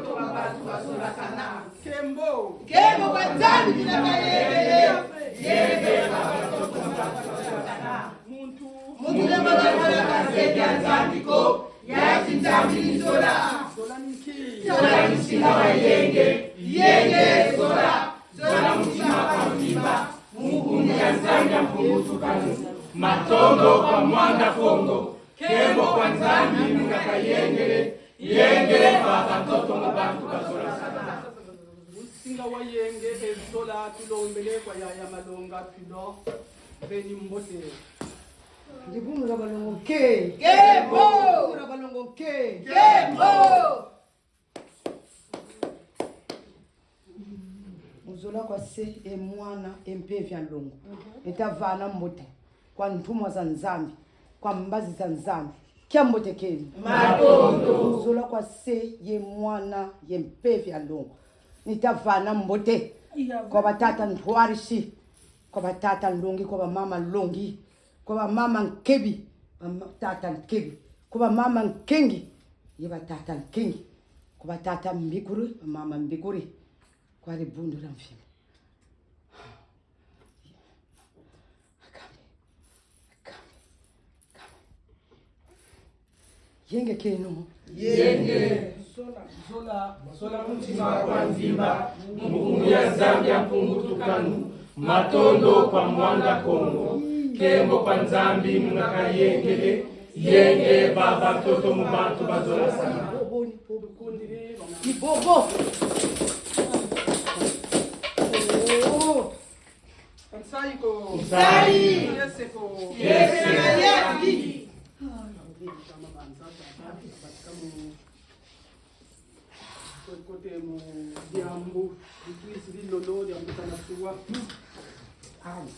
batoto babatu bazola sana. Kembo Kwa nzambi tunakayengele. Yenge batoto babatu bazola sana. Muntu na mwana kaseti ya nzambi ko. Yati nzambi nizola. Zola msima wa yenge. Yenge zola. Zola msima kwa mtimba. Mungu ni ya nzambi ya mpungutu kanu. Matondo kwa mwanda kongo. Kembo kwa nzambi mungakayengele. Yenge baba toto mabantu bazola sana. Singa wa yenge ezola tulombele kwa ya malonga tulo. Beni mbote. Ndibumu la balongo ke. Kembo. Ndibumu la balongo ke. Kembo. Muzola kwa se e mwana empevya longo. Etavana mbote. Kwa ntumwa za nzambi. Kwa mbazi za nzambi. Kia mbote keni. Matondo. Muzola kwa se ye mwana ye mpevya longo. Nitavana mbote. Kwa batata ntwarishi. Kwa batata longi. Kwa mama longi. Kwa mama nkebi. Kwa tata nkebi. Kwa mama nkengi. Ye batata nkengi. Kwa tata mbikuri. Mama mbikuri. Kwa ribundo la mfimi. Yenge kenu. Yenge. Zola mtima kwa nzimba. Mungu ya nzambi ya mpungutu kanu. Matondo kwa mwanda kongo. Kembo kwa nzambi mungakayengele. Yenge baba toto mubantu bazola sana. Ni bobo. Kansaiko. Sai. Yeseko. Yesi. Kote mu diambu. Dikisi lilolo diambu tanasuwa. Ai.